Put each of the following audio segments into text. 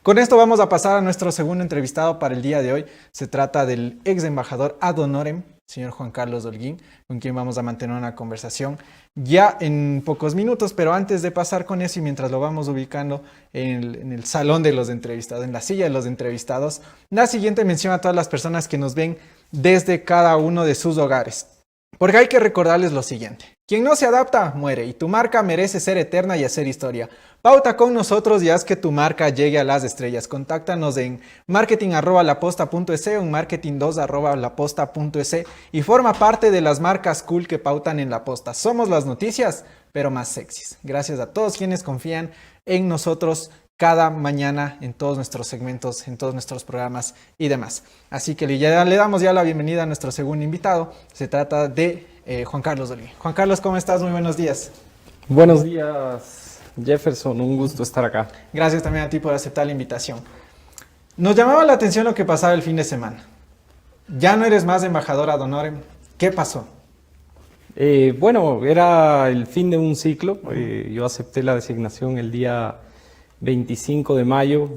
Con esto vamos a pasar a nuestro segundo entrevistado para el día de hoy. Se trata del ex embajador ad honorem, señor Juan Carlos Holguín, con quien vamos a mantener una conversación ya en pocos minutos, pero antes de pasar con eso y mientras lo vamos ubicando en el salón de los entrevistados, en la silla de los entrevistados, la siguiente mención a todas las personas que nos ven desde cada uno de sus hogares. Porque hay que recordarles lo siguiente: quien no se adapta, muere, y tu marca merece ser eterna y hacer historia. Pauta con nosotros y haz que tu marca llegue a las estrellas. Contáctanos en marketing@laposta.es o en marketing2@laposta.es y forma parte de las marcas cool que pautan en La Posta. Somos las noticias, pero más sexys. Gracias a todos quienes confían en nosotros cada mañana en todos nuestros segmentos, en todos nuestros programas y demás. Así que le damos ya la bienvenida a nuestro segundo invitado. Se trata de Juan Carlos Holguín. Juan Carlos, ¿cómo estás? Muy buenos días. Buenos días, Jefferson. Un gusto estar acá. Gracias también a ti por aceptar la invitación. Nos llamaba la atención lo que pasaba el fin de semana. Ya no eres más embajador ad honorem. ¿Qué pasó? Bueno, era el fin de un ciclo. Yo acepté la designación el día 25 de mayo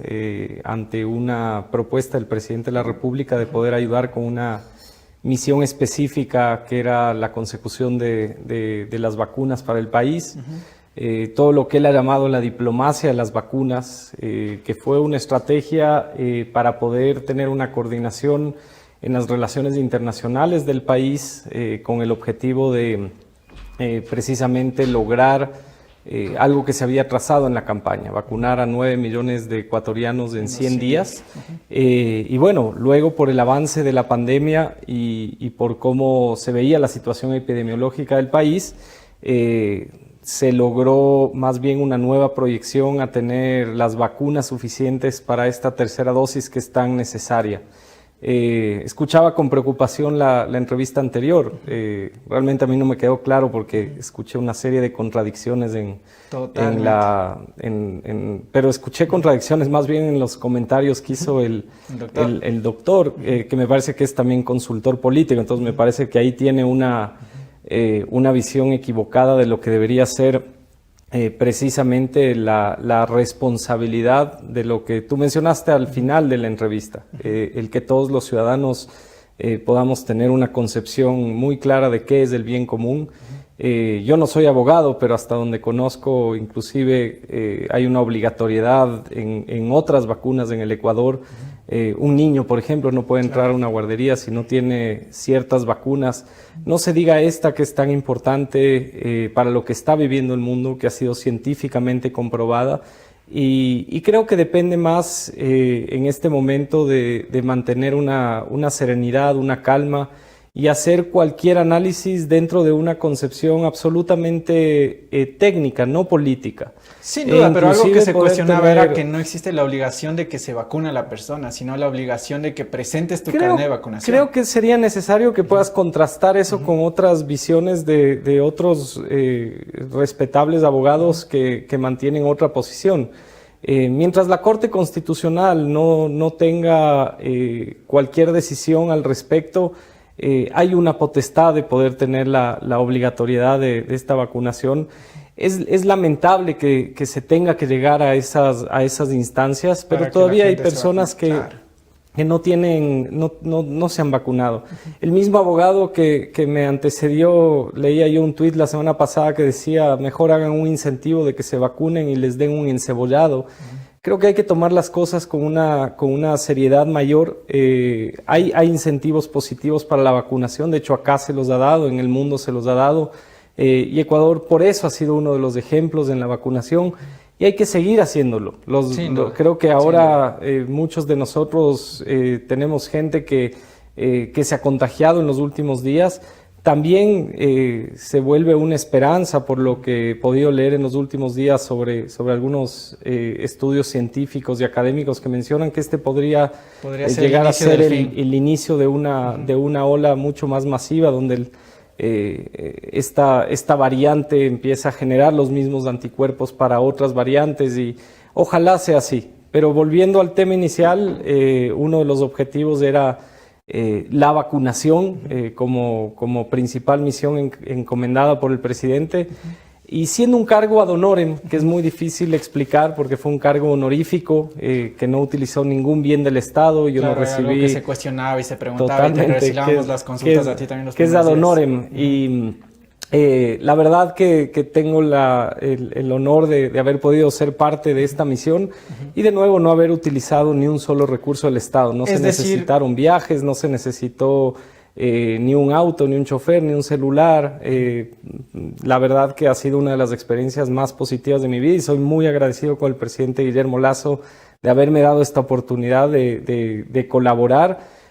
ante una propuesta del presidente de la República de poder ayudar con una misión específica que era la consecución de las vacunas para el país. Todo lo que él ha llamado la diplomacia de las vacunas, que fue una estrategia para poder tener una coordinación en las relaciones internacionales del país con el objetivo de precisamente lograr algo que se había trazado en la campaña: vacunar a 9 millones de ecuatorianos en 100 días. Y bueno, luego por el avance de la pandemia y por cómo se veía la situación epidemiológica del país, se logró más bien una nueva proyección a tener las vacunas suficientes para esta tercera dosis que es tan necesaria. Escuchaba con preocupación la entrevista anterior. Realmente a mí no me quedó claro porque escuché una serie de contradicciones pero escuché contradicciones más bien en los comentarios que hizo el doctor, que me parece que es también consultor político. Entonces me parece que ahí tiene una visión equivocada de lo que debería ser precisamente la responsabilidad de lo que tú mencionaste al final de la entrevista, el que todos los ciudadanos podamos tener una concepción muy clara de qué es el bien común. Yo no soy abogado, pero hasta donde conozco, inclusive hay una obligatoriedad en otras vacunas en el Ecuador. Un niño, por ejemplo, no puede entrar a una guardería si no tiene ciertas vacunas. No se diga esta, que es tan importante para lo que está viviendo el mundo, que ha sido científicamente comprobada. Y creo que depende más en este momento de mantener una serenidad, una calma, y hacer cualquier análisis dentro de una concepción absolutamente técnica, no política. Sin duda, pero algo que se cuestionaba era que no existe la obligación de que se vacune a la persona, sino la obligación de que presentes tu carnet de vacunación. Creo que sería necesario que puedas contrastar eso con otras visiones de otros respetables abogados que mantienen otra posición. Mientras la Corte Constitucional no tenga cualquier decisión al respecto, hay una potestad de poder tener la obligatoriedad de esta vacunación. Es lamentable que se tenga que llegar a esas instancias, pero todavía hay personas que no se han vacunado. El mismo abogado que me antecedió, leía yo un tuit la semana pasada que decía: mejor hagan un incentivo de que se vacunen y les den un encebollado. Creo que hay que tomar las cosas con una seriedad mayor. Hay incentivos positivos para la vacunación. De hecho, acá se los ha dado, en el mundo se los ha dado. Y Ecuador por eso ha sido uno de los ejemplos en la vacunación. Y hay que seguir haciéndolo. Creo que ahora muchos de nosotros tenemos gente que se ha contagiado en los últimos días. También se vuelve una esperanza, por lo que he podido leer en los últimos días sobre algunos estudios científicos y académicos que mencionan que este podría llegar a ser el inicio de una ola mucho más masiva, donde esta variante empieza a generar los mismos anticuerpos para otras variantes, y ojalá sea así. Pero volviendo al tema inicial, uno de los objetivos era la vacunación como principal misión encomendada por el presidente. Y siendo un cargo ad honorem, que es muy difícil de explicar porque fue un cargo honorífico, que no utilizó ningún bien del Estado, yo Claro, no recibí... algo que se cuestionaba y se preguntaba, Totalmente, y te recibíamos las consultas a ti también los que es primeros ad días. honorem. Y la verdad que tengo el honor de haber podido ser parte de esta misión y de nuevo no haber utilizado ni un solo recurso del Estado. No se necesitaron viajes, no se necesitó ni un auto, ni un chofer, ni un celular. La verdad que ha sido una de las experiencias más positivas de mi vida y soy muy agradecido con el presidente Guillermo Lasso de haberme dado esta oportunidad de colaborar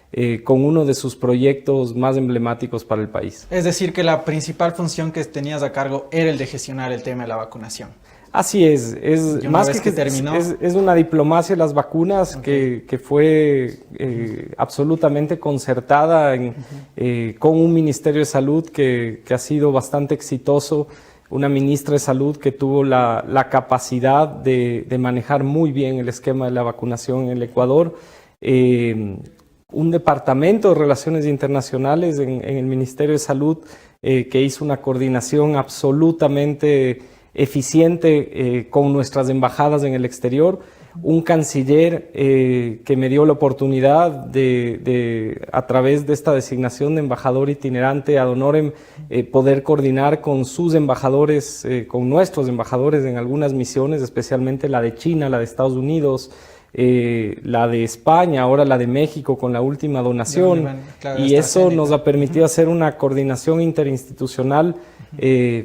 con uno de sus proyectos más emblemáticos para el país. Es decir, que la principal función que tenías a cargo era el de gestionar el tema de la vacunación. Así es más que terminó, es una diplomacia de las vacunas que fue absolutamente concertada con un Ministerio de Salud que ha sido bastante exitoso, una ministra de Salud que tuvo la capacidad de manejar muy bien el esquema de la vacunación en el Ecuador, un departamento de Relaciones Internacionales en el Ministerio de Salud que hizo una coordinación absolutamente eficiente con nuestras embajadas en el exterior, un canciller que me dio la oportunidad de a través de esta designación de embajador itinerante ad honorem, poder coordinar con sus embajadores, con nuestros embajadores en algunas misiones, especialmente la de China, la de Estados Unidos, la de España, ahora la de México con la última donación, y eso nos ha permitido hacer una coordinación interinstitucional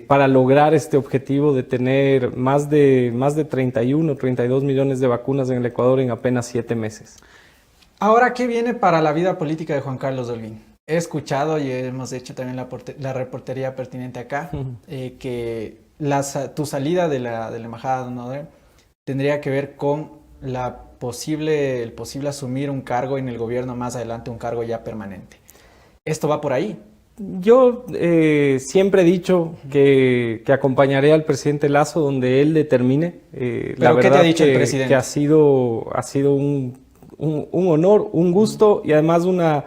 para lograr este objetivo de tener más de 31, 32 millones de vacunas en el Ecuador en apenas 7 meses. Ahora, ¿qué viene para la vida política de Juan Carlos Holguín? He escuchado y hemos hecho también la reportería pertinente acá, que tu salida de la embajada de honor tendría que ver con el posible asumir un cargo en el gobierno más adelante, un cargo ya permanente. ¿Esto va por ahí? Yo siempre he dicho que acompañaré al presidente Lasso donde él determine. ¿Pero qué te ha dicho el presidente? Que ha sido un honor, un gusto y además una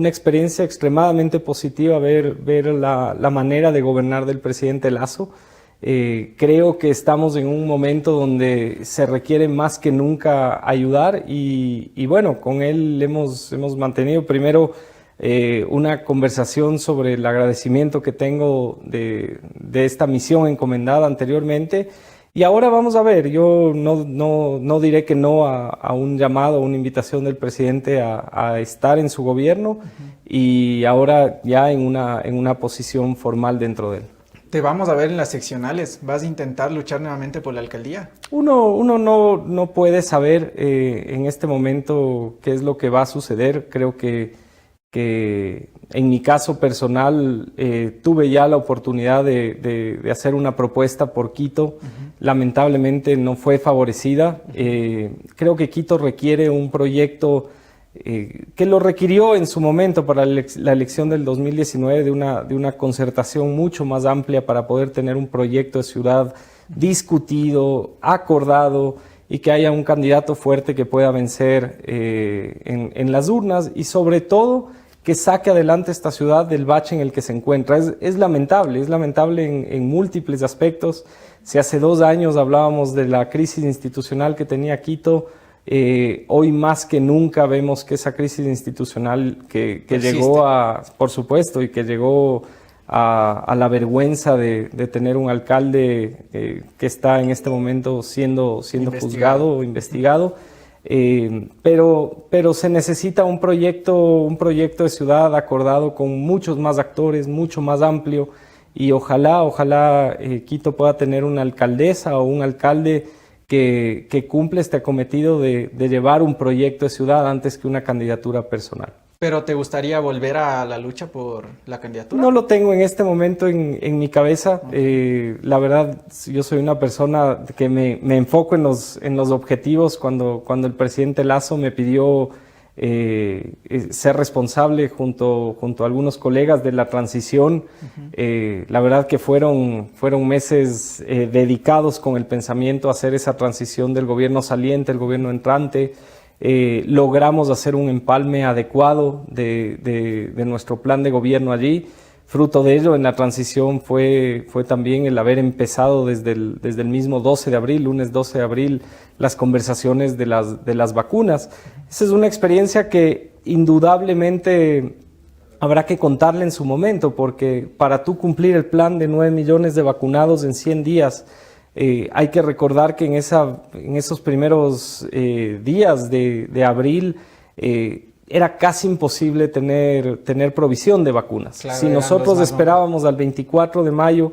experiencia extremadamente positiva ver la manera de gobernar del presidente Lasso. Creo que estamos en un momento donde se requiere más que nunca ayudar y bueno, con él hemos mantenido primero una conversación sobre el agradecimiento que tengo de esta misión encomendada anteriormente y ahora vamos a ver, yo no diré que no a un llamado, a una invitación del presidente a estar en su gobierno y ahora ya en una posición formal dentro de él. Te vamos a ver en las seccionales. ¿Vas a intentar luchar nuevamente por la alcaldía? Uno no puede saber en este momento qué es lo que va a suceder. Creo que en mi caso personal tuve ya la oportunidad de hacer una propuesta por Quito. Lamentablemente no fue favorecida. Creo que Quito requiere un proyecto que lo requirió en su momento para la elección del 2019 de una concertación mucho más amplia para poder tener un proyecto de ciudad discutido, acordado y que haya un candidato fuerte que pueda vencer en las urnas y sobre todo que saque adelante esta ciudad del bache en el que se encuentra. Es lamentable en múltiples aspectos. Si hace 2 años hablábamos de la crisis institucional que tenía Quito, hoy más que nunca vemos que esa crisis institucional que llegó por supuesto, y que llegó a la vergüenza de tener un alcalde que está en este momento siendo juzgado o investigado, pero se necesita un proyecto de ciudad acordado con muchos más actores, mucho más amplio, y ojalá Quito pueda tener una alcaldesa o un alcalde que cumple este cometido de llevar un proyecto de ciudad antes que una candidatura personal. ¿Pero te gustaría volver a la lucha por la candidatura? No lo tengo en este momento en mi cabeza. La verdad, yo soy una persona que me enfoco en los objetivos. Cuando el presidente Lasso me pidió ser responsable junto a algunos colegas de la transición, la verdad que fueron meses dedicados con el pensamiento a hacer esa transición del gobierno saliente, el gobierno entrante. Logramos hacer un empalme adecuado de nuestro plan de gobierno allí, fruto de ello en la transición fue también el haber empezado desde el mismo 12 de abril, lunes 12 de abril, las conversaciones de las vacunas. Esa es una experiencia que indudablemente habrá que contarle en su momento, porque para tú cumplir el plan de 9 millones de vacunados en 100 días, hay que recordar que en esos primeros días de abril era casi imposible tener provisión de vacunas. Claro, si nosotros esperábamos al 24 de mayo,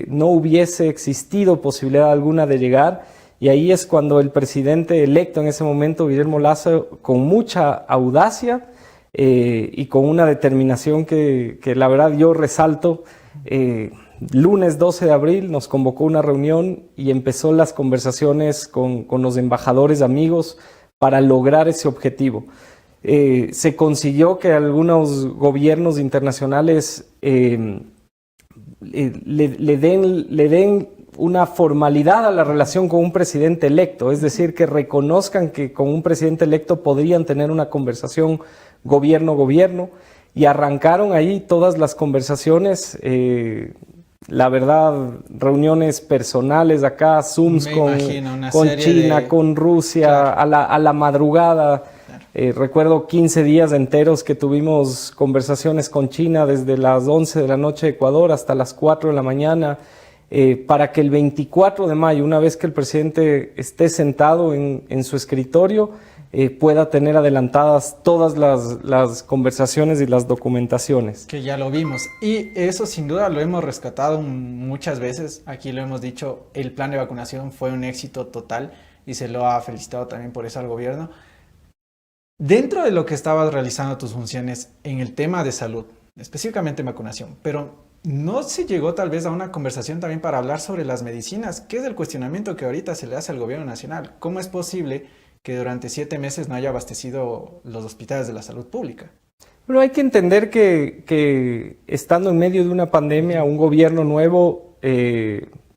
no hubiese existido posibilidad alguna de llegar, y ahí es cuando el presidente electo en ese momento, Guillermo Lasso, con mucha audacia y con una determinación que la verdad yo resalto, lunes 12 de abril nos convocó una reunión y empezó las conversaciones con los embajadores amigos para lograr ese objetivo. Se consiguió que algunos gobiernos internacionales le den una formalidad a la relación con un presidente electo, es decir, que reconozcan que con un presidente electo podrían tener una conversación gobierno-gobierno, y arrancaron ahí todas las conversaciones, la verdad, reuniones personales acá, Zooms con China, con Rusia, claro, a la madrugada. Recuerdo 15 días enteros que tuvimos conversaciones con China desde las 11 de la noche de Ecuador hasta las 4 de la mañana, para que el 24 de mayo, una vez que el presidente esté sentado en su escritorio, pueda tener adelantadas todas las conversaciones y las documentaciones. Que ya lo vimos, y eso sin duda lo hemos rescatado muchas veces, aquí lo hemos dicho, el plan de vacunación fue un éxito total y se lo ha felicitado también por eso al gobierno. Dentro de lo que estabas realizando tus funciones en el tema de salud, específicamente en vacunación, pero ¿no se llegó tal vez a una conversación también para hablar sobre las medicinas? ¿Qué es el cuestionamiento que ahorita se le hace al gobierno nacional? ¿Cómo es posible que durante 7 meses no haya abastecido los hospitales de la salud pública? Bueno, hay que entender que estando en medio de una pandemia, un gobierno nuevo,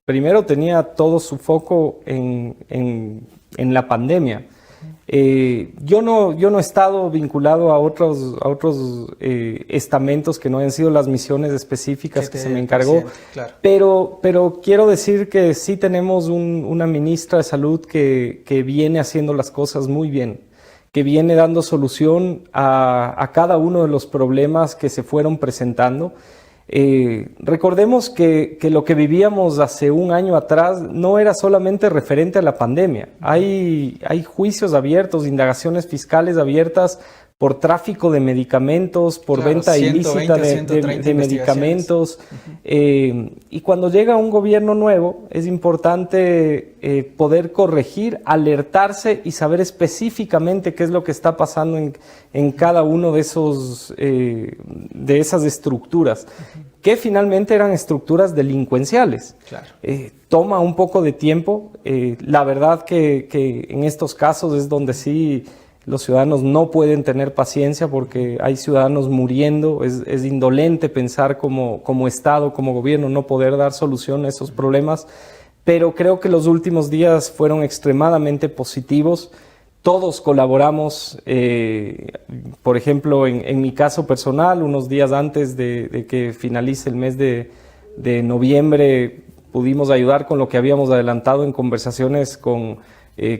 primero tenía todo su foco en la pandemia. Yo no he estado vinculado a otros estamentos que no hayan sido las misiones específicas que se me encargó, claro. pero quiero decir que sí tenemos una ministra de salud que viene haciendo las cosas muy bien, que viene dando solución a cada uno de los problemas que se fueron presentando. Recordemos que lo que vivíamos hace un año atrás no era solamente referente a la pandemia. Hay juicios abiertos, indagaciones fiscales abiertas por tráfico de medicamentos, por venta ilícita de medicamentos. Y cuando llega un gobierno nuevo es importante poder corregir, alertarse y saber específicamente qué es lo que está pasando en cada uno de esas estructuras, que finalmente eran estructuras delincuenciales. Claro. Toma un poco de tiempo. La verdad que en estos casos es donde sí los ciudadanos no pueden tener paciencia, porque hay ciudadanos muriendo. Es indolente pensar como Estado, como gobierno, no poder dar solución a esos problemas, pero creo que los últimos días fueron extremadamente positivos. Todos colaboramos, por ejemplo, en mi caso personal, unos días antes de que finalice el mes de noviembre, pudimos ayudar con lo que habíamos adelantado en conversaciones con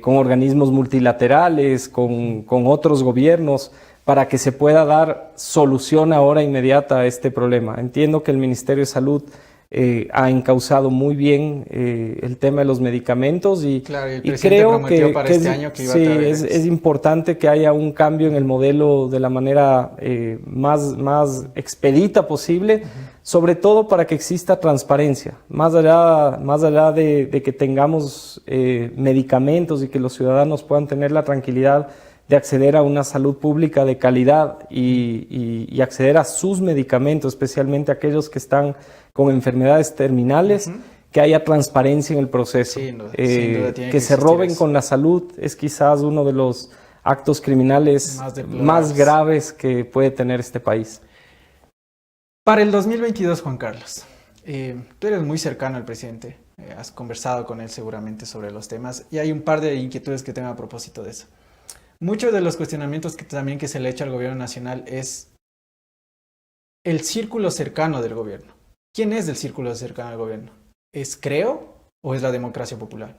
organismos multilaterales, con otros gobiernos, para que se pueda dar solución ahora inmediata a este problema. Entiendo que el Ministerio de Salud ha encauzado muy bien el tema de los medicamentos, y creo que es importante que haya un cambio en el modelo de la manera más expedita posible, sobre todo para que exista transparencia, más allá de que tengamos medicamentos y que los ciudadanos puedan tener la tranquilidad de acceder a una salud pública de calidad y acceder a sus medicamentos, especialmente aquellos que están con enfermedades terminales, que haya transparencia en el proceso. Sin duda que se roben con la salud es quizás uno de los actos criminales más graves que puede tener este país. Para el 2022, Juan Carlos, tú eres muy cercano al presidente, has conversado con él seguramente sobre los temas, y hay un par de inquietudes que tengo a propósito de eso. Muchos de los cuestionamientos que se le echa al gobierno nacional es el círculo cercano del gobierno. ¿Quién es del círculo cercano del gobierno? ¿Es Creo o es la democracia popular?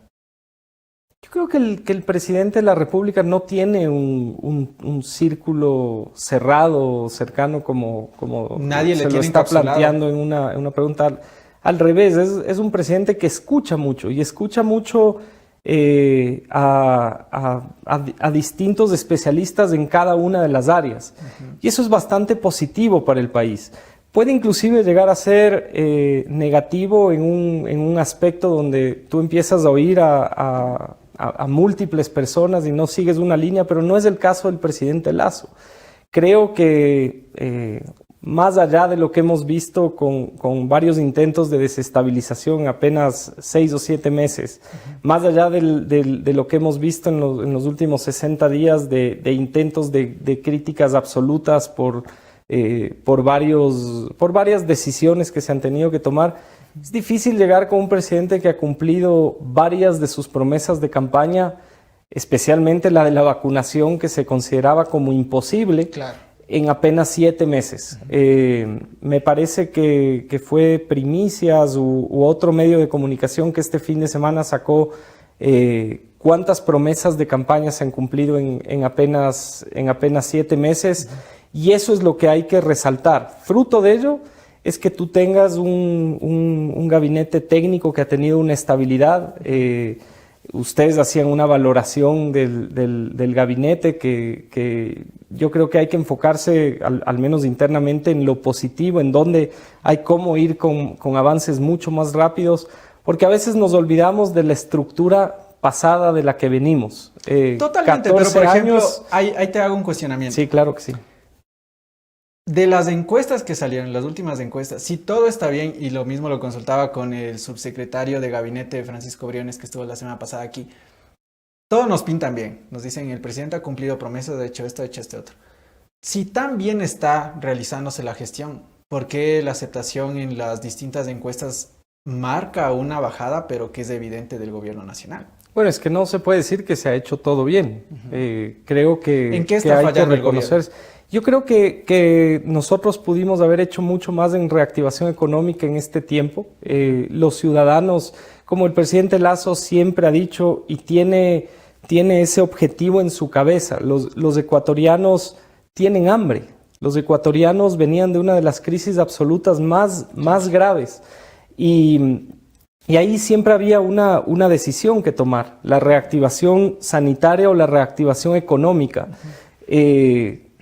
Yo creo que el presidente de la República no tiene un círculo cerrado, cercano, como Nadie le se lo tiene está encapsulado. planteando en una pregunta. Al revés, es un presidente que escucha mucho y escucha mucho a distintos especialistas en cada una de las áreas. Y eso es bastante positivo para el país. Puede inclusive llegar a ser negativo en un aspecto donde tú empiezas a oír a múltiples personas y no sigues una línea, pero no es el caso del presidente Lasso. Creo que más allá de lo que hemos visto con varios intentos de desestabilización en apenas 6 o 7 meses, más allá de lo que hemos visto en los últimos 60 días de intentos de críticas absolutas por varias decisiones que se han tenido que tomar, es difícil llegar con un presidente que ha cumplido varias de sus promesas de campaña, especialmente la de la vacunación, que se consideraba como imposible, Claro. en apenas 7 meses. Me parece que fue Primicias u otro medio de comunicación que este fin de semana sacó cuántas promesas de campaña se han cumplido en apenas 7 meses, y eso es lo que hay que resaltar. Fruto de ello es que tú tengas un gabinete técnico que ha tenido una estabilidad. Ustedes hacían una valoración del gabinete que yo creo que hay que enfocarse, al menos internamente, en lo positivo, en donde hay cómo ir con avances mucho más rápidos, porque a veces nos olvidamos de la estructura pasada de la que venimos. Totalmente, pero por ejemplo, ahí te hago un cuestionamiento. Sí, claro que sí. De las encuestas que salieron, las últimas encuestas, si todo está bien, y lo mismo lo consultaba con el subsecretario de gabinete Francisco Briones, que estuvo la semana pasada aquí, todos nos pintan bien. Nos dicen, el presidente ha cumplido promesas, ha hecho esto, ha hecho este otro. Si tan bien está realizándose la gestión, ¿por qué la aceptación en las distintas encuestas marca una bajada, pero que es evidente del gobierno nacional? Bueno, es que no se puede decir que se ha hecho todo bien. Creo que, ¿En qué está hay que fallando el reconocer. Yo creo que nosotros pudimos haber hecho mucho más en reactivación económica en este tiempo. Los ciudadanos, como el presidente Lasso siempre ha dicho y tiene ese objetivo en su cabeza, los ecuatorianos tienen hambre. Los ecuatorianos venían de una de las crisis absolutas más graves. Y ahí siempre había una decisión que tomar, la reactivación sanitaria o la reactivación económica.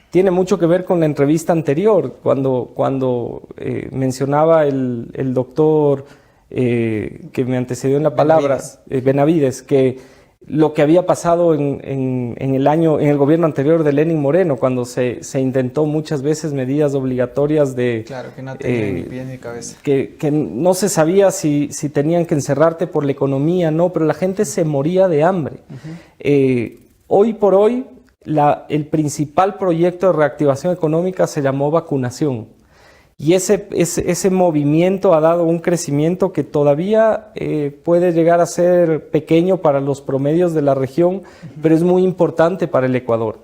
Tiene mucho que ver con la entrevista anterior, cuando mencionaba el doctor que me antecedió en la palabra, Benavides, que lo que había pasado en el gobierno anterior de Lenín Moreno, cuando se intentó muchas veces medidas obligatorias de... Claro, que no tenían ni pie ni cabeza. Que no se sabía si tenían que encerrarte por la economía, no, pero la gente se moría de hambre. Hoy por hoy, el principal proyecto de reactivación económica se llamó vacunación. Y ese movimiento ha dado un crecimiento que todavía puede llegar a ser pequeño para los promedios de la región, pero es muy importante para el Ecuador.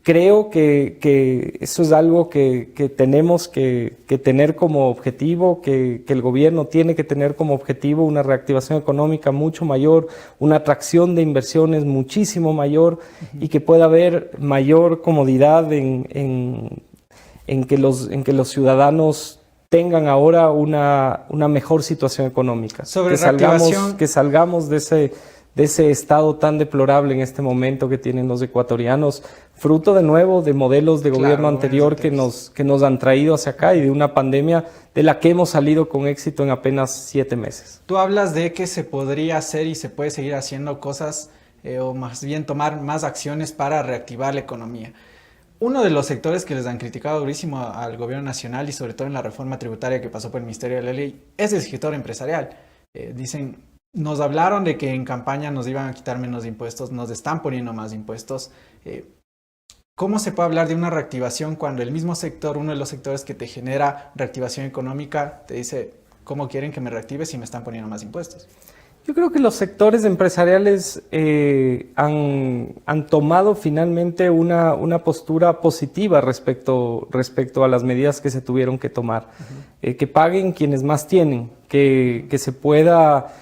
Creo que eso es algo que tenemos que tener como objetivo, que el gobierno tiene que tener como objetivo una reactivación económica mucho mayor, una atracción de inversiones muchísimo mayor y que pueda haber mayor comodidad en que los ciudadanos tengan ahora una mejor situación económica. Sobre reactivación, que salgamos de ese estado tan deplorable en este momento que tienen los ecuatorianos, fruto de nuevo de modelos de gobierno anterior que nos han traído hacia acá y de una pandemia de la que hemos salido con éxito en apenas 7 meses. Tú hablas de que se podría hacer y se puede seguir haciendo cosas o más bien tomar más acciones para reactivar la economía. Uno de los sectores que les han criticado durísimo al gobierno nacional y sobre todo en la reforma tributaria que pasó por el Ministerio de la Ley es el sector empresarial. Dicen, nos hablaron de que en campaña nos iban a quitar menos impuestos, nos están poniendo más impuestos. ¿Cómo se puede hablar de una reactivación cuando el mismo sector, uno de los sectores que te genera reactivación económica, te dice, ¿cómo quieren que me reactive si me están poniendo más impuestos? Yo creo que los sectores empresariales han tomado finalmente una postura positiva respecto a las medidas que se tuvieron que tomar. Que paguen quienes más tienen, que se pueda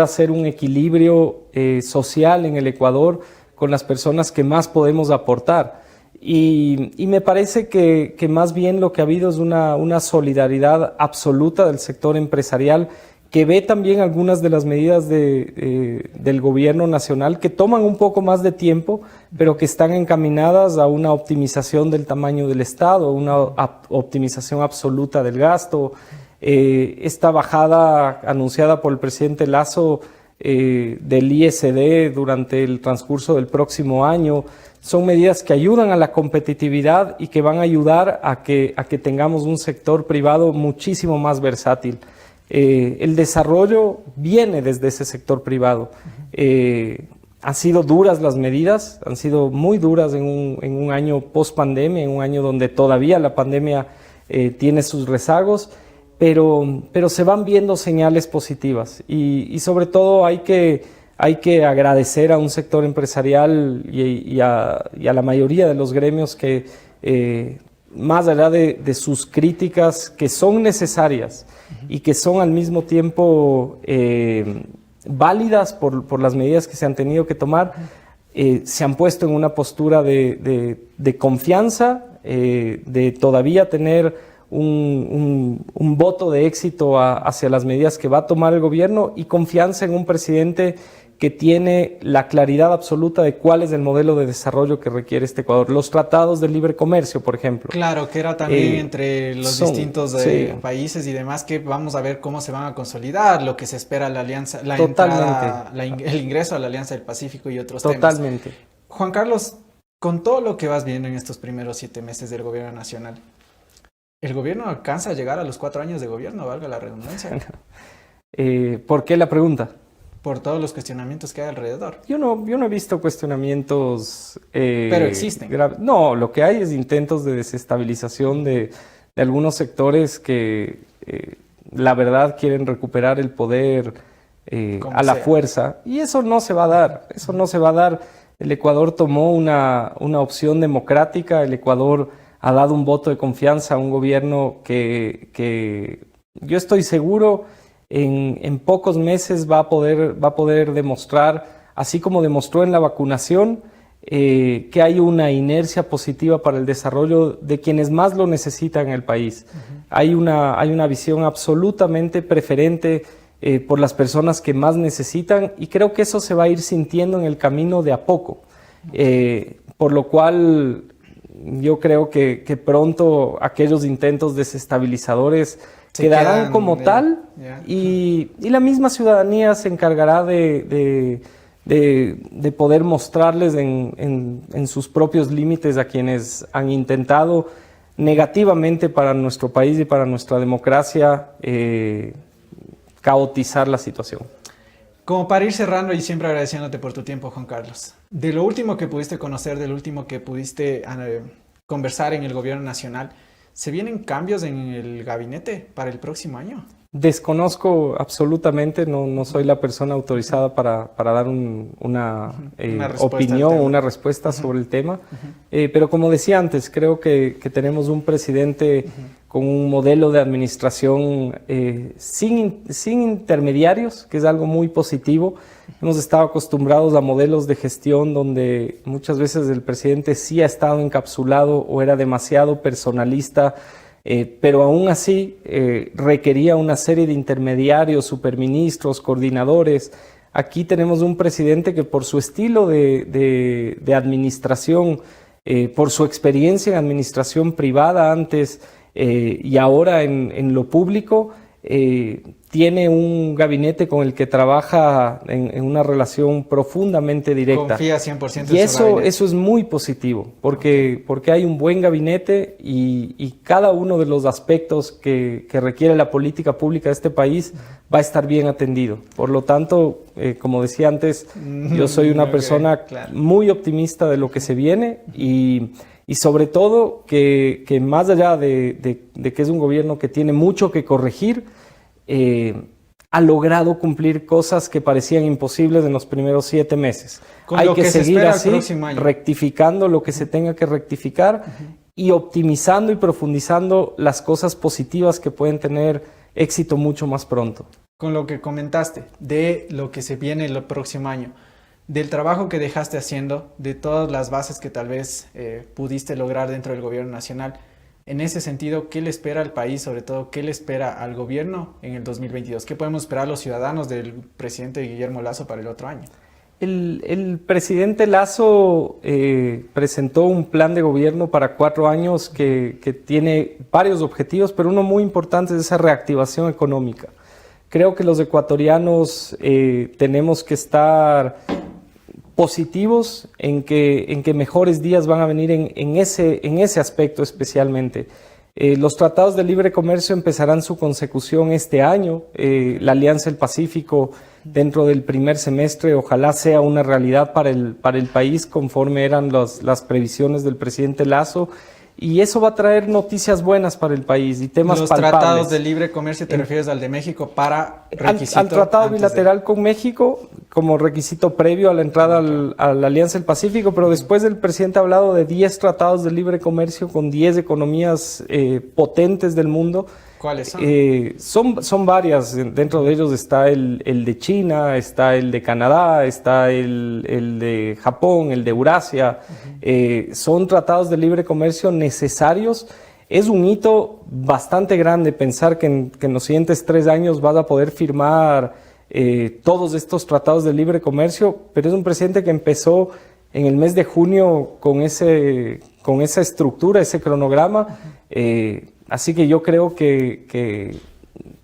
hacer un equilibrio social en el Ecuador con las personas que más podemos aportar. Y me parece que más bien lo que ha habido es una solidaridad absoluta del sector empresarial, que ve también algunas de las medidas del gobierno nacional que toman un poco más de tiempo, pero que están encaminadas a una optimización del tamaño del Estado, una optimización absoluta del gasto. Esta bajada anunciada por el presidente Lasso del ISD durante el transcurso del próximo año son medidas que ayudan a la competitividad y que van a ayudar a que tengamos un sector privado muchísimo más versátil. El desarrollo viene desde ese sector privado. Han sido duras las medidas, han sido muy duras en un año post pandemia, en un año donde todavía la pandemia tiene sus rezagos, pero se van viendo señales positivas y sobre todo hay que agradecer a un sector empresarial y a la mayoría de los gremios que más allá de sus críticas que son necesarias y que son al mismo tiempo válidas por las medidas que se han tenido que tomar, se han puesto en una postura de confianza, de todavía tener un voto de éxito hacia las medidas que va a tomar el gobierno y confianza en un presidente que tiene la claridad absoluta de cuál es el modelo de desarrollo que requiere este Ecuador. Los tratados de libre comercio, por ejemplo. Claro, que era también entre los distintos países y demás, que vamos a ver cómo se van a consolidar, lo que se espera la alianza, la entrada, el ingreso a la Alianza del Pacífico y otros temas. Totalmente. Juan Carlos, con todo lo que vas viendo en estos primeros 7 meses del gobierno nacional, ¿el gobierno alcanza a llegar a los 4 años de gobierno, valga la redundancia? ¿Por qué la pregunta? Por todos los cuestionamientos que hay alrededor. Yo no he visto cuestionamientos... pero existen. No, lo que hay es intentos de desestabilización de algunos sectores que la verdad quieren recuperar el poder a la fuerza. Y eso no se va a dar, eso no se va a dar. El Ecuador tomó una opción democrática, el Ecuador ha dado un voto de confianza a un gobierno que yo estoy seguro en pocos meses va a poder demostrar, así como demostró en la vacunación, que hay una inercia positiva para el desarrollo de quienes más lo necesitan en el país. Hay una visión absolutamente preferente por las personas que más necesitan y creo que eso se va a ir sintiendo en el camino de a poco. Por lo cual yo creo que pronto aquellos intentos desestabilizadores quedarán como tal y la misma ciudadanía se encargará de poder mostrarles en sus propios límites a quienes han intentado negativamente para nuestro país y para nuestra democracia caotizar la situación. Como para ir cerrando y siempre agradeciéndote por tu tiempo, Juan Carlos, de lo último que pudiste conocer, de lo último que pudiste conversar en el gobierno nacional, ¿se vienen cambios en el gabinete para el próximo año? Desconozco absolutamente, no soy la persona autorizada para dar una opinión o una respuesta sobre el tema, pero como decía antes, creo que tenemos un presidente con un modelo de administración sin intermediarios, que es algo muy positivo. Hemos estado acostumbrados a modelos de gestión donde muchas veces el presidente sí ha estado encapsulado o era demasiado personalista, pero aún así requería una serie de intermediarios, superministros, coordinadores. Aquí tenemos un presidente que por su estilo de administración, por su experiencia en administración privada antes y ahora en lo público, tiene un gabinete con el que trabaja en una relación profundamente directa. Confía 100% en y su gabinete. eso es muy positivo, porque hay un buen gabinete y cada uno de los aspectos que requiere la política pública de este país va a estar bien atendido. Por lo tanto, como decía antes, yo soy una persona muy optimista de lo que se viene y sobre todo que más allá de que es un gobierno que tiene mucho que corregir, ha logrado cumplir cosas que parecían imposibles en los primeros 7 meses. Con Hay lo que que se seguir espera el así, próximo año. rectificando lo que se tenga que rectificar y optimizando y profundizando las cosas positivas que pueden tener éxito mucho más pronto. Con lo que comentaste, de lo que se viene el próximo año, del trabajo que dejaste haciendo, de todas las bases que tal vez pudiste lograr dentro del gobierno nacional, en ese sentido, ¿qué le espera al país? Sobre todo, ¿qué le espera al gobierno en el 2022? ¿Qué podemos esperar los ciudadanos del presidente Guillermo Lasso para el otro año? El presidente Lasso presentó un plan de gobierno para 4 años que tiene varios objetivos, pero uno muy importante es esa reactivación económica. Creo que los ecuatorianos tenemos que estar positivos en que mejores días van a venir en ese aspecto especialmente. Los tratados de libre comercio empezarán su consecución este año. La Alianza del Pacífico dentro del primer semestre ojalá sea una realidad para el país conforme eran las previsiones del presidente Lasso. Y eso va a traer noticias buenas para el país y temas palpables. ¿Los tratados de libre comercio te refieres al de México para requisito? Al tratado bilateral con México como requisito previo a la entrada a la Alianza del Pacífico, pero después el presidente ha hablado de 10 tratados de libre comercio con 10 economías potentes del mundo. ¿Cuáles son? Son varias, dentro de ellos está el de China, está el de Canadá, está el de Japón, el de Eurasia. Son tratados de libre comercio necesarios. Es un hito bastante grande pensar que en los siguientes 3 años vas a poder firmar todos estos tratados de libre comercio, pero es un presidente que empezó en el mes de junio con esa estructura, ese cronograma. Así que yo creo que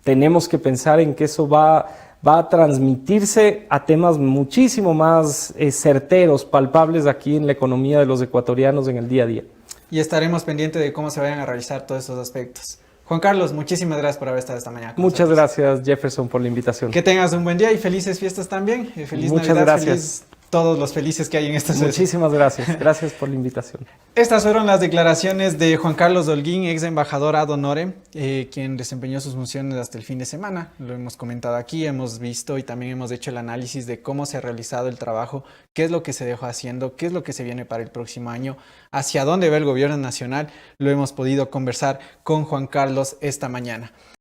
tenemos que pensar en que eso va a transmitirse a temas muchísimo más certeros, palpables aquí en la economía de los ecuatorianos en el día a día. Y estaremos pendientes de cómo se vayan a realizar todos estos aspectos. Juan Carlos, muchísimas gracias por haber estado esta mañana con Muchas nosotros. gracias, Jefferson, por la invitación. Que tengas un buen día y felices fiestas también. Feliz Muchas Navidad, gracias. feliz todos los felices que hay en esta sesión. Muchísimas gracias. Gracias por la invitación. Estas fueron las declaraciones de Juan Carlos Holguín, ex embajador ad honorem, quien desempeñó sus funciones hasta el fin de semana. Lo hemos comentado aquí, hemos visto y también hemos hecho el análisis de cómo se ha realizado el trabajo, qué es lo que se dejó haciendo, qué es lo que se viene para el próximo año, hacia dónde va el gobierno nacional. Lo hemos podido conversar con Juan Carlos esta mañana.